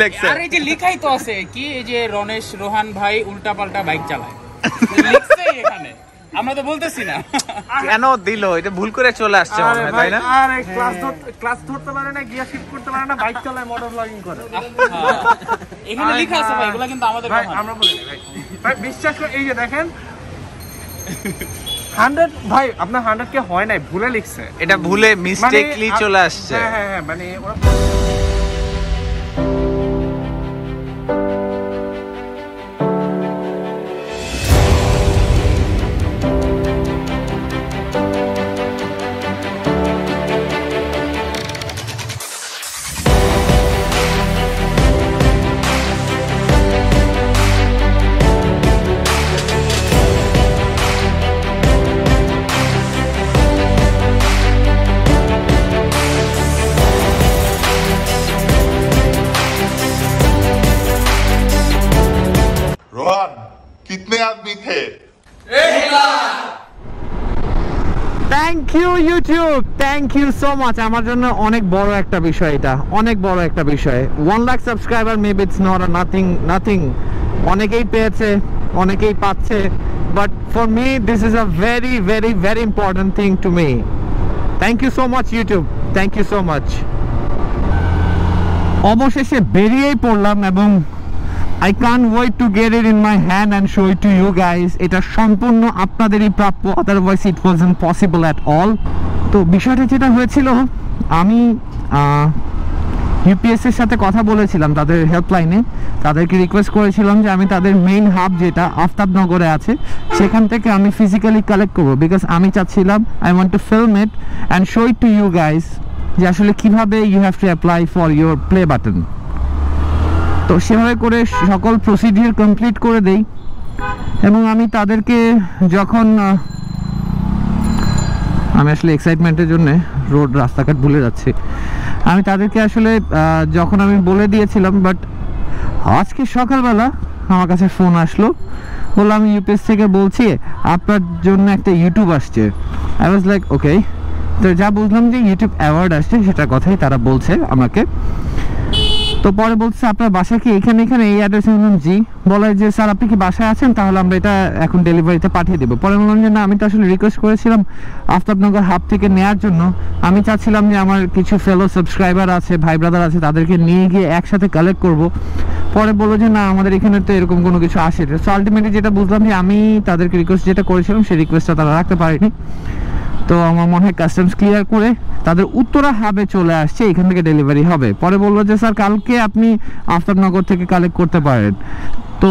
লেখছে? আরে এই যে লিখাই তো আছে কি, এই যে রনেশ রোহান ভাই উল্টাপাল্টা বাইক চালায় লিখছে এখানে, আমরা তো বলতেছি না। কেন দিল? এটা ভুল করে চলে আসছে মনে হয়, তাই না? আরে ক্লাস ধরতে পারে না, গিয়ার শিফট করতে পারে না, বাইক চালায়, মোটর ব্লগিং করে। এখানে লেখা আছে ভাই, এগুলা কিন্তু আমাদের ভাই আমরা বলি ভাই, ভাই বিশ্বাস করে এই যে দেখেন 100 ভাই আপনার 100 কে হয় নাই, ভুলে লিখছে, এটা ভুলে মিস্টেকলি চলে আসছে। হ্যাঁ হ্যাঁ হ্যাঁ, মানে ওরা रोहन कितने आदमी थे? Thank you YouTube, thank you so much. আমার জন্য অনেক বড় একটা বিষয়, এটা অনেক বড় একটা বিষয়। 1 lakh subscriber maybe it's not nothing, অনেকেই পেয়েছে, অনেকেই পাচ্ছে, but for me this is a very very very important thing to me. Thank you so much YouTube, thank you so much. অবশেষে বেরিয়েই পড়লাম এবং I can't wait to get it in my hand and show it to you guys. এটা সম্পূর্ণ আপনাদেরই প্রাপ্য, otherwise it wasn't possible at all. তো বিষয়টা যেটা হয়েছিল, আমি ইউপিএস এর সাথে কথা বলেছিলাম তাদের হেল্পলাইনে, তাদেরকে রিকোয়েস্ট করেছিলাম যে আমি তাদের মেইন হাব যেটা আফতাবনগরে আছে সেখান থেকে আমি ফিজিক্যালি কালেক্ট করবো, বিকজ আমি চাচ্ছিলাম I want to film it and show it to you guys যে আসলে কীভাবে you have to apply for your play button. তো সেভাবে করে সকল প্রসিডিওর কমপ্লিট করে দেই এবং আমি তাদেরকে যখন আমি আসলে এক্সাইটমেন্টের জন্য রাস্তাঘাট ভুলে যাচ্ছি, আমি তাদেরকে আসলে যখন আমি বলে দিয়েছিলাম, বাট আজকে সকালবেলা আমার কাছে ফোন আসলো, বললো আমি ইউপিএস থেকে বলছি আপনার জন্য একটা ইউটিউব আসছে। I was like okay. তো যা বুঝলাম যে ইউটিউব অ্যাওয়ার্ড আসছে সেটা কথাই তারা বলছে আমাকে। তো পরে বলছে আপনার বাসা কি এখানে এই অ্যাড্রেসে? বললাম জি। বলে যে স্যার আপনি কি বাসায় আছেন, তাহলে আমরা এটা এখন ডেলিভারিতে পাঠিয়ে দেবো। পরে বললাম যে না, আমি তো আসলে রিকোয়েস্ট করেছিলাম আফতাবনগর হাব থেকে নেওয়ার জন্য, আমি চাচ্ছিলাম যে আমার কিছু ফেলো সাবস্ক্রাইবার আছে, ভাই ব্রাদার আছে, তাদেরকে নিয়ে গিয়ে একসাথে কালেক্ট করব। পরে বললো যে না, আমাদের এখানে তো এরকম কোনো কিছু আসে। সো আলটিমেটলি যেটা বুঝলাম যে আমি তাদেরকে রিকোয়েস্ট যেটা করেছিলাম সেই রিকোয়েস্টটা তারা রাখতে পারেনি। তো আমার মনে হয় কাস্টমস ক্লিয়ার করে তাদের উত্তরা হাবে চলে আসছে, এখান থেকে ডেলিভারি হবে। পরে বললো যে স্যার কালকে আপনি আফতাবনগর থেকে কালেক্ট করতে পারেন। তো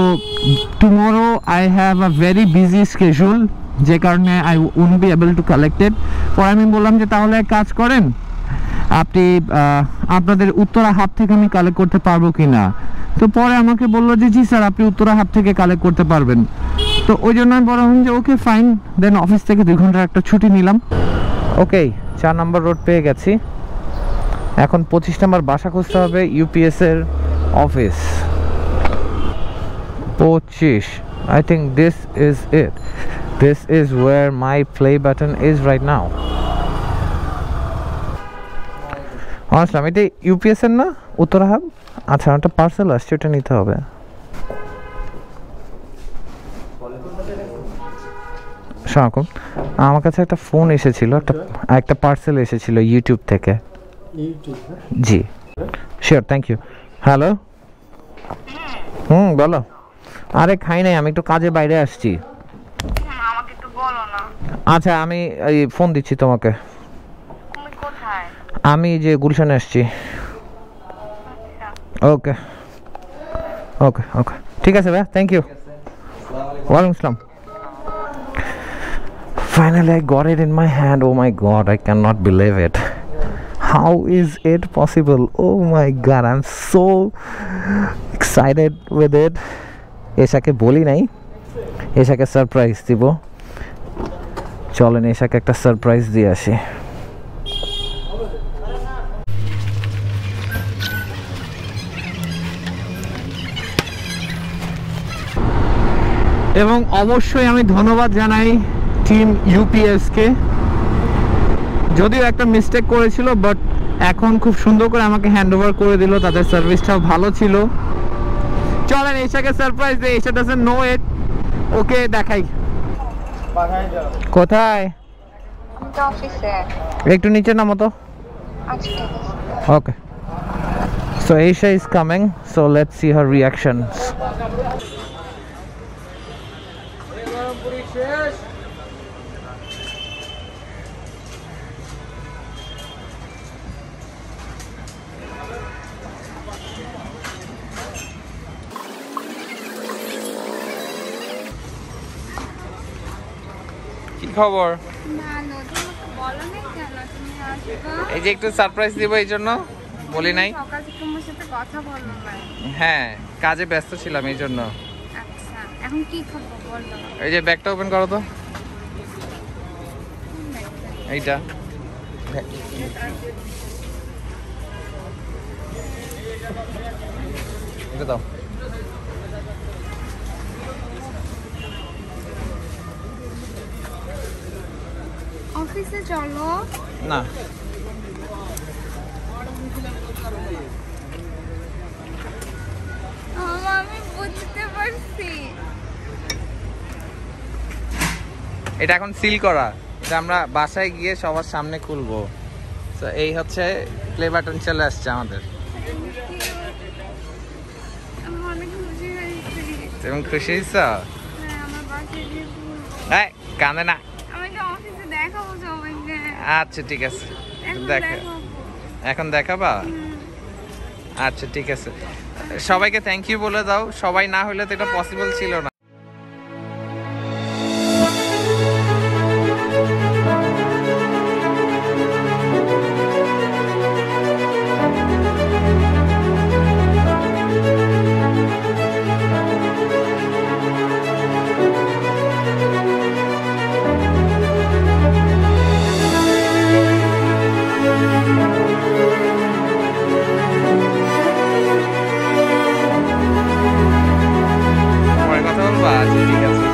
tomorrow I have a very busy schedule, যে কারণে I wouldn't be able to collect ইট। পরে আমি বললাম যে তাহলে এক কাজ করেন, আপনি আপনাদের উত্তরা হাব থেকে আমি কালেক্ট করতে পারবো কি না। তো পরে আমাকে বললো যে জি স্যার আপনি উত্তরা হাব থেকে কালেক্ট করতে পারবেন। তো ওই জন্য আমি বললাম যে ওকে ফাইন। দেন অফিস থেকে 2 ঘন্টার একটা ছুটি নিলাম। ওকে, 4 নম্বর রোড পেয়ে গেছি। এখন 25 নম্বর বাসা খুঁজতে হবে, ইউপিএস এর office 25। I think this is it, this is where my play button is right now. Aslam, এটা ইউপিএস এর না উত্তরা হাব? আচ্ছা, একটা পার্সেল আসছে, ওটা নিতে হবে। সালামালাইকুম, আমার কাছে একটা ফোন এসেছিল, একটা পার্সেল এসেছিল ইউটিউব থেকে। জি শিওর, থ্যাংক ইউ। হ্যালো, বলো। আরে খাই নাই, আমি একটু কাজে বাইরে আসছি। আচ্ছা, আমি এই ফোন দিচ্ছি তোমাকে। আমি যে গুলশানে আসছি। ওকে ওকে ওকে, ঠিক আছে ভাই, থ্যাংক ইউ। ওয়ালাইকুম আসসালাম। Finally I got it in my hand. Oh my god, I cannot believe it. How is it possible? Oh my god, I'm so excited with it. এশাকে বলি নাই, এশাকে সারপ্রাইজ দিব। চলেন এশাকে একটা সারপ্রাইজ দিয়ে আসি। এবং অবশ্যই আমি ধন্যবাদ জানাই টিম ইউপিএস কে। যদিও একটা মিস্টেক করেছিল, বাট এখন খুব সুন্দর করে আমাকে হ্যান্ড ওভার করে দিল, তাদের সার্ভিসটাও ভালো ছিল। চলেন এশাকে সারপ্রাইজ দেই, এশা ডাজন্ট নো ইট। ওকে দেখাই কোথায়, অফিসে। একটু নিচে নামো তো। আচ্ছা ঠিক আছে। Okay. So Aisha is coming. So let's see her reactions. কি খবর? ভালো, তুমি বলো না কেন তুমি আসবে? এই যে একটু সারপ্রাইজ দিব এই জন্য বলি নাই। সকাল থেকে তোমার সাথে কথা বলবো না। হ্যাঁ, কাজে ব্যস্ত ছিলাম এই জন্য। আচ্ছা, এখন কি খবর বলো? এই যে ব্যাগটা ওপেন করো তো, এইটা। এটা দাও। অফিসে চলো। না, আমি বুঝতে পারছি। এটা এখন সিল করা, এটা আমরা বাসায় গিয়ে সবার সামনে খুলবো। তো এই হচ্ছে প্লে বাটন চলে আসছে আমাদের। আমি অনেক খুশি হয়েছি। তুমি খুশি হয়েছ? হ্যাঁ, আমার বাসায় গিয়ে বলবো। এই কাঁদে না। আমাকে অফিসে দেখাবো সবাইকে। আচ্ছা ঠিক আছে, এখন দেখা দেখাবো। এখন দেখাবা? আচ্ছা ঠিক আছে, সবাইকে থ্যাংক ইউ বলে দাও। সবাই না হলে তো এটা পসিবল ছিল না। পরে কথা বলবা? আচ্ছা ঠিক আছে।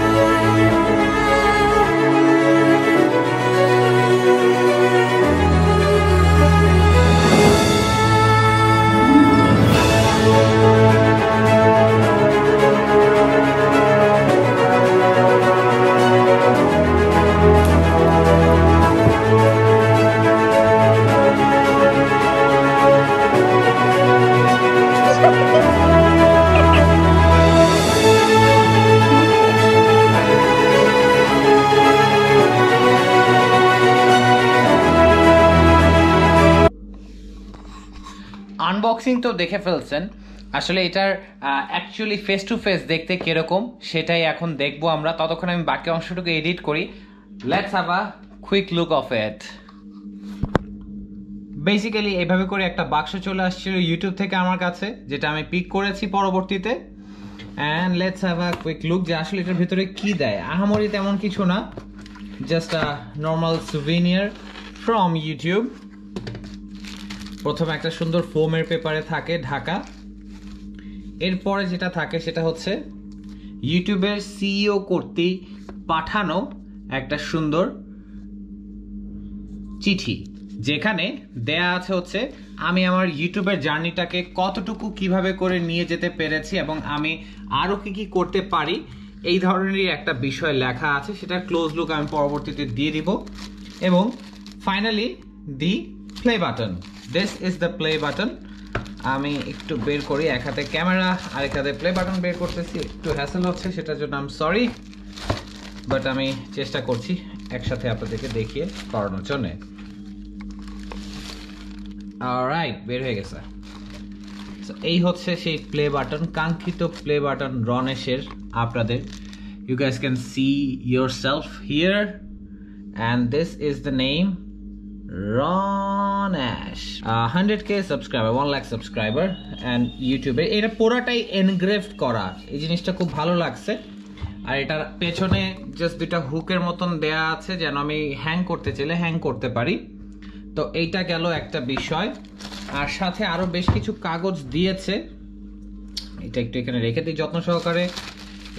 আনবক্সিং তো দেখে ফেলছেন, আসলে এটার অ্যাকচুয়ালি ফেস টু ফেস দেখতে কিরকম সেটাই এখন দেখবো আমরা। ততক্ষণ আমি বাকি অংশটুকু এডিট করি। Let's have a quick look of it. Basically এইভাবে করে একটা বাক্স চলে আসছিল ইউটিউব থেকে আমার কাছে, যেটা আমি পিক করেছি পরবর্তীতে। And let's have a quick look যে আসলে এটার ভিতরে কি দেয়। আহামরি তেমন কিছু না, just a normal souvenir from YouTube. প্রথমে একটা সুন্দর ফোমের পেপারে থাকে ঢাকা। এরপরে যেটা থাকে সেটা হচ্ছে ইউটিউবের সিইও কর্তৃক পাঠানো একটা সুন্দর চিঠি, যেখানে দেয়া আছে হচ্ছে আমি আমার ইউটিউবের জার্নিটাকে কতটুকু কিভাবে করে নিয়ে যেতে পেরেছি এবং আমি আরও কি কি করতে পারি, এই ধরনেরই একটা বিষয় লেখা আছে। সেটা ক্লোজ লুক আমি পরবর্তীতে দিয়ে দিব। এবং finally the play button, this is the play button. আমি একটু বের করি, এক হাতে ক্যামেরা আর এক হাতে প্লে বাটন বের করতেছি, একটু হ্যাসেল হচ্ছে, সেটার জন্য আই এম সরি, বাট আমি চেষ্টা করছি একসাথে আপনাদেরকে দেখিয়ে করানোর জন্য। অলরাইট, বের হয়ে গেছে। এই হচ্ছে সেই প্লে বাটন, কাঙ্ক্ষিত প্লে বাটন রনেশের আপনাদের। You guys can see yourself here, and this is the name Ronesh. 100k subscriber, 1 lakh subscriber, and YouTube এটা পুরোটাই এনগ্রেভড করা, এই জিনিসটা খুব ভালো লাগছে। আর এটার পেছনে জাস্ট দুইটা হুকের মতন দেয়া আছে যেন আমি হ্যাং করতে চাইলে হ্যাং করতে পারি। তো এইটা গেল একটা বিষয়। আর সাথে আরো বেশ কিছু কাগজ দিয়েছে, এটা একটু এখানে রেখে দিই যত্ন সহকারে,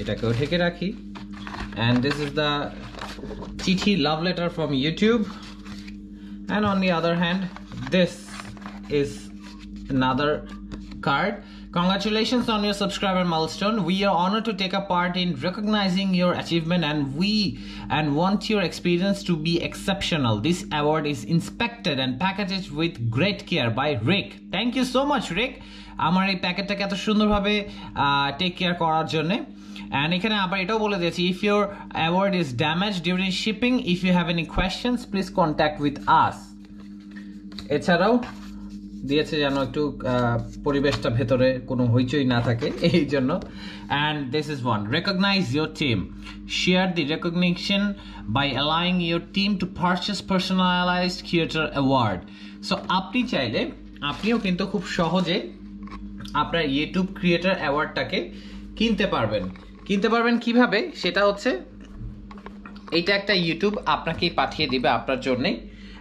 এটাকেও ঢেকে রাখি। And this is the চিঠি love letter from YouTube, and on the other hand this is another card. Congratulations on your subscriber milestone. We are honored to take a part in recognizing your achievement and want your experience to be exceptional. This award is inspected and packaged with great care by Rick. Thank you so much, Rick. আমার এই প্যাকেটটাকে এত সুন্দরভাবে take care করার জন্য। And এখানে আবার এটাও বলে দিয়েছি, if your award is damaged during shipping, if you have any questions, please contact with us. এছাড়াও দিয়েছে যেন একটু পরিবেশটা ভেতরে কোনো হইচই না থাকে এই জন্য। And this is one, recognize your team, share the recognition by allowing your team to purchase personalized creator award. So আপনি চাইলে আপনিও কিন্তু খুব সহজে আপনার ইউটিউব ক্রিয়েটর অ্যাওয়ার্ডটাকে কিনতে পারবেন কিভাবে, সেটা হচ্ছে এইটা একটা ইউটিউব আপনাকেই পাঠিয়ে দিবে আপনার জন্যে।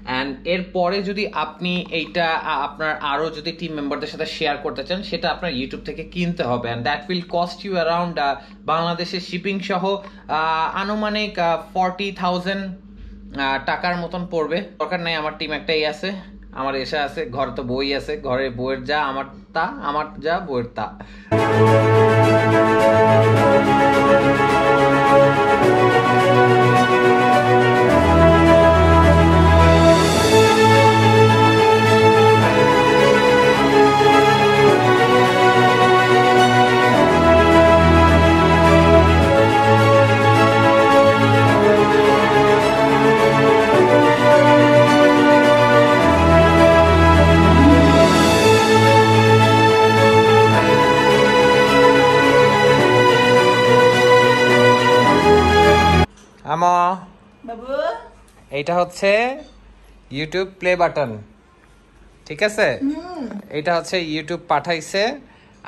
অ্যান্ড এরপরে যদি আপনি এইটা আপনার আরও যদি টিম মেম্বারদের সাথে শেয়ার করতে চান, সেটা আপনার ইউটিউব থেকে কিনতে হবে। And that will cost you around বাংলাদেশের শিপিং সহ আনুমানিক 40,000 টাকার মতন পড়বে। দরকার নেই, আমার টিম একটাই আছে, আমার এসে আছে, ঘরে তো বই আছে, ঘরে বইয়ের যা আমার তা, আমার যা বইয়ের তা। এইটা হচ্ছে ইউটিউব প্লে বাটন, ঠিক আছে? এটা হচ্ছে ইউটিউব পাঠাইছে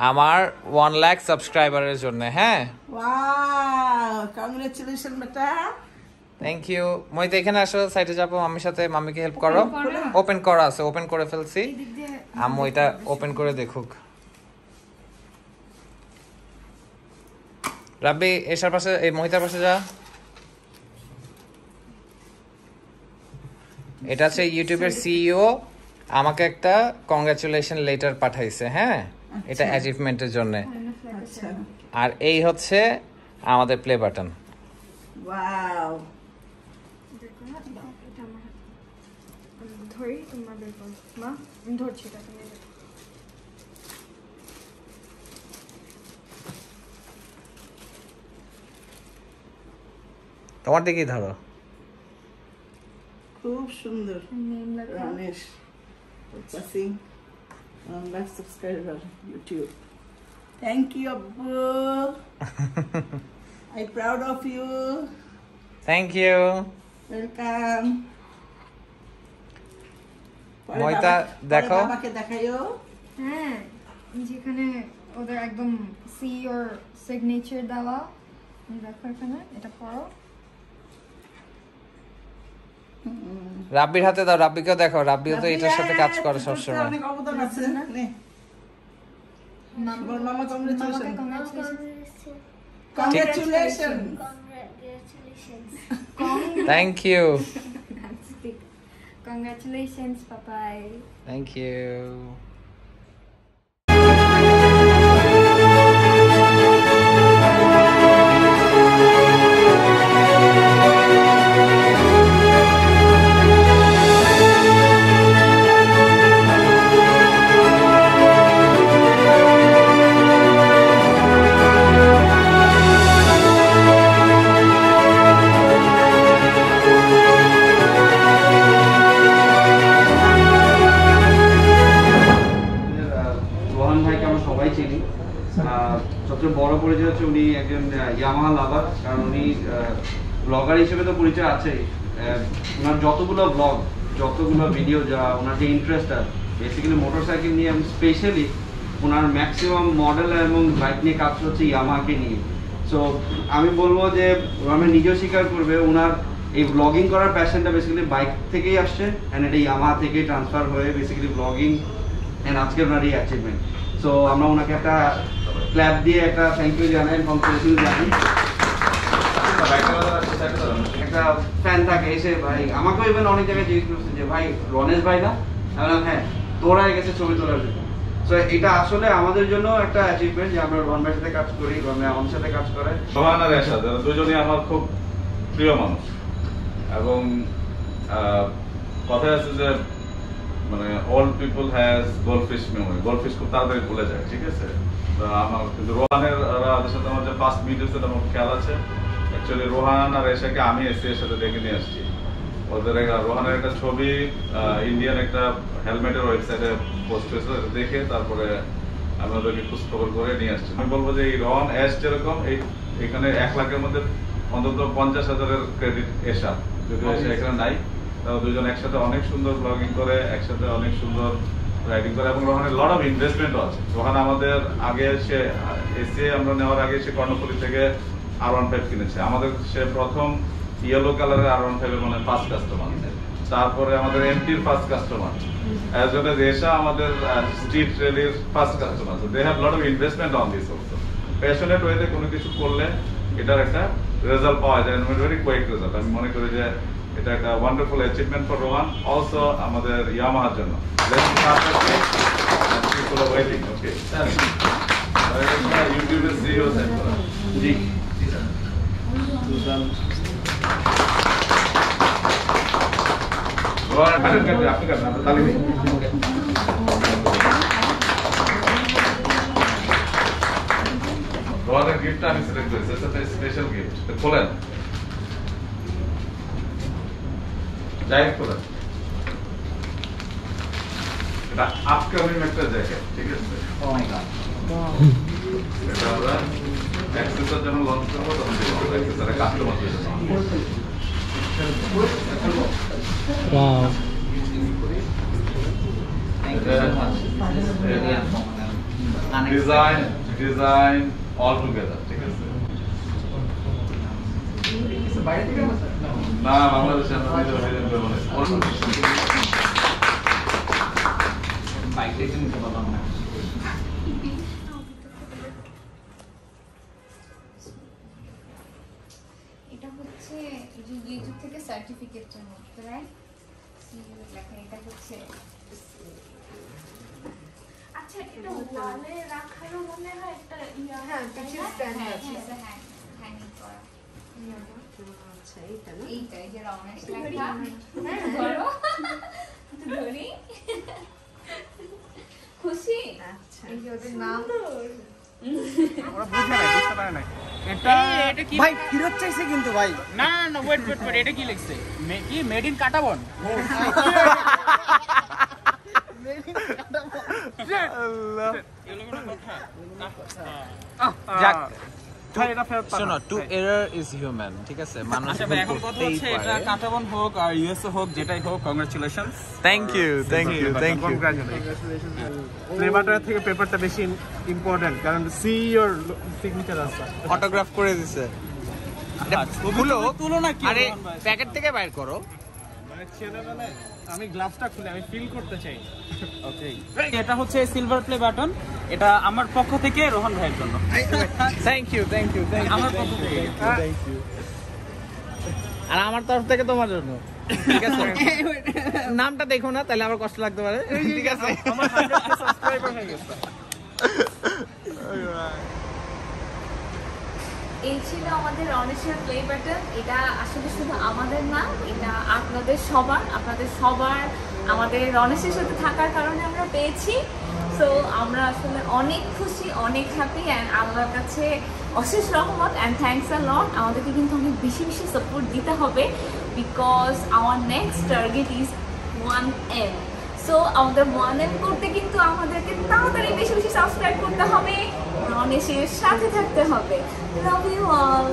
আমার 1 লাখ সাবস্ক্রাইবারের জন্য। হ্যাঁ, ওয়াও, কংগ্রেচুলেশন বেটা। Thank you. মইতে এখানে আসো, সাইডে যাবো, মাম্মির সাথে, মাম্মিকে হেল্প করো। ওপেন করা আছে, ওপেন করে ফেলছি, আম্মু এটা ওপেন করে দেখুক। রাব্বি এসার পাশে, এই মহিতার পাশে যা। এটা হচ্ছে ইউটিউবের সিইও আমাকে একটা কংগ্রাচুলেশন লেটার পাঠাইছে। হ্যাঁ, এটা অ্যাচিভমেন্টের জন্য। আর এই হচ্ছে আমাদের প্লে বাটন। ওয়াও, ধরি তোমাদের মা, আমি ধরছি এটা, তুমি তোমার দিকেই ধরো। খুব সুন্দর। Ramesh Singh, 1 lakh subscriber YouTube. Thank you আব্বু, I proud of you. Thank you, welcome. মইতা দেখো, বাবাকে দেখাইও। হ্যাঁ, যেখানে ওদের একদম সিইওর সিগনেচার দেওয়া, দেখো এখানে, এটা পড়ো। রাব্বির হাতে দাও, রাব্বিকেও দেখো, রাব্বিও তো এটার সাথে কাজ করে সবসময়। অনেক অবদান আছে না। মামা congratulation. Congratulation. Thank you, Congratulations, Papai. Thank you. সবচেয়ে বড় পরিচয় হচ্ছে উনি একজন ইয়ামাহা লাভার, কারণ উনি ব্লগার হিসেবে তো পরিচয় আছেই। ওনার যতগুলো ব্লগ, যতগুলো ভিডিও, যা ওনার যে ইন্টারেস্টটা বেসিক্যালি মোটরসাইকেল নিয়ে, স্পেশালি ওনার ম্যাক্সিমাম মডেল এবং বাইক নিয়ে কাজ হচ্ছে ইয়ামাহাকে নিয়ে। সো আমি বলবো যে আমি নিজেও স্বীকার করবে, ওনার এই ব্লগিং করার প্যাশনটা বেসিক্যালি বাইক থেকেই আসছে, অ্যান্ড এটা ইয়ামাহা থেকেই ট্রান্সফার হয়ে বেসিক্যালি ব্লগিং অ্যান্ড আজকে ওনার এই অ্যাচিভমেন্ট। সো আমরা ওনাকে একটা ক্ল্যাপ দিয়ে একটা থ্যাংক ইউ জানাই, কংগ্রেচুলেশন জানাই। একটা ফ্যান থাকে এসে, ভাই আমাকেও ইভেন অনেক জায়গায় জিজ্ঞেস করছে যে ভাই রনেশ ভাই না? হ্যাঁ, দৌড়ায় গেছে ছবি তোলার জন্য। সো এটা আসলে আমাদের জন্য একটা অ্যাচিভমেন্ট যে আমরা রোহান ভাইয়ের সাথে কাজ করি, রোহান ভাই আমাদের সাথে কাজ করে। রোহান আর এরশাদ দুজনই আমার খুব প্রিয় মানুষ, এবং কথায় আছে যে মানে all people has goldfish memory, goldfish খুব তাড়াতাড়ি ভুলে যায়, ঠিক আছে। আমার কিন্তু রোহানের ওদের সাথে আমার যে ফার্স্ট মিট হয়েছে আমার খেয়াল আছে। অ্যাকচুয়ালি রোহান আর এশাকে আমি এর সাথে ডেকে নিয়ে আসছি। ওদের রোহানের একটা ছবি ইন্ডিয়ান একটা হেলমেটের ওয়েবসাইটে পোস্ট হয়েছে, দেখে তারপরে আমি ওদেরকে খোঁজ খবর করে নিয়ে আসছি। আমি বলবো যে এই রোহান অ্যাশ যেরকম এখানে 1 লাখের মধ্যে অন্তত 50,000-এর ক্রেডিট এশা, যদিও এশা এখানে নাই। তারা দুজন একসাথে অনেক সুন্দর ব্লগিং করে, একসাথে অনেক সুন্দর রাইডিং করে, এবং রোহানের লট অফ ইনভেস্টমেন্টও আছে। রোহান আমাদের আগে সে এসে আমরা নেওয়ার আগে সে কর্ণফুলী থেকে R15 কিনেছে। আমাদের সে প্রথম ইয়েলো কালারের R15 এর মানে ফার্স্ট কাস্টমার, তারপরে আমাদের এমটির first customer, as well as Esha আমাদের স্ট্রিট রেলির first customer. So they have lot of investment on this also. Passionate ওয়েতে কোনো কিছু করলে এটার একটা রেজাল্ট পাওয়া যায়, ভেরি কুইক রেজাল্ট। আমি মনে করি যে এটা একটা wonderful achievement for Rohan, also আমাদের ইয়ামাহার জন্য। ইউটিউবে সিইও সাইড করা জি আপনি কাটেন, আমরা তালি দিই। রোহানের গিফটটা আমি সিলেক্ট করেছি, এটা স্পেশাল গিফট। খোলেন, জাহিদ খোলেন। এটা আপকামিং একটা জ্যাকেট, ঠিক আছে। ও মাই গড, এটা আমরা অ্যাক্সেসর যখন লঞ্চ করবো তখন দেবো, অ্যাক্সেসরে কাস্টমার পেয়ে যাবো। ওয়াও, ডিজাইন অল টুগেদার, ঠিক আছে। না, বাংলাদেশে আমরা ডিজাইন করবো না। এটা হচ্ছে ইউটিউব থেকে সার্টিফিকেট জন্য, রাইট? এটা হচ্ছে আচ্ছা, এটা ওয়ালে রাখারও মনে হয় একটা হ্যাঁ কিছু স্ট্যান্ড আছে হ্যাঙ্গিং করা। আচ্ছা, এইটা এই যে রমেশ লেখা, হ্যাঁ ধরো তো ধরি, খুশি? আচ্ছা, এই যে ওদের নাম ওরা বুঝতে পারে না। এটা কি ভাই ফিরত চাইছে কিন্তু ভাই। না না ওয়েট এটা কি লিখছে? কি made in Katabon? To error is human, ঠিক আছে। মানুষ এখন কথা হচ্ছে এটা কাটাবন হোক আর ইউএসএ হোক, যেটাই হোক, কংগ্রাচুলেশনস। Thank you. ফ্লেভারটা থেকে পেপারটা বেশি ইম্পর্টেন্ট, কারণ সি ইওর সিগনেচার আছে, অটোগ্রাফ করে দিছে। তুলনা কি? আরে প্যাকেট থেকে বাইর করো। মানে ছেলেবেলায় আমি গ্লাভসটা খুলে আমি ফিল করতে চাই। ওকে, এটা হচ্ছে সিলভার প্লে বাটন, এটা আমার পক্ষ থেকে রোহান ভাইয়ের জন্য। থ্যাংক ইউ আমার পক্ষ থেকে। আর আমার তরফ থেকে তোমার জন্য, ঠিক আছে। নামটা দেখো না, তাহলে আমার কষ্ট লাগতে পারে, ঠিক আছে। আমার 100 সাবস্ক্রাইবার হয়ে গেছে। এই ছিল আমাদের অনেশের প্লে বাটন। এটা আসলে শুধু আমাদের না, এটা আপনাদের সবার আমাদের অনেশের সাথে থাকার কারণে আমরা পেয়েছি। সো আমরা আসলে অনেক খুশি, অনেক হ্যাপি, অ্যান্ড আল্লাহর কাছে অশেষ রহমত অ্যান্ড থ্যাঙ্কস আ লট। আমাদেরকে কিন্তু অনেক বেশি সাপোর্ট দিতে হবে, because our next target is 1M। So আমাদের 1M করতে কিন্তু আমাদেরকে তাড়াতাড়ি বেশি সাবস্ক্রাইব করতে হবে, অনেশের সাথে থাকতে হবে। Love you all.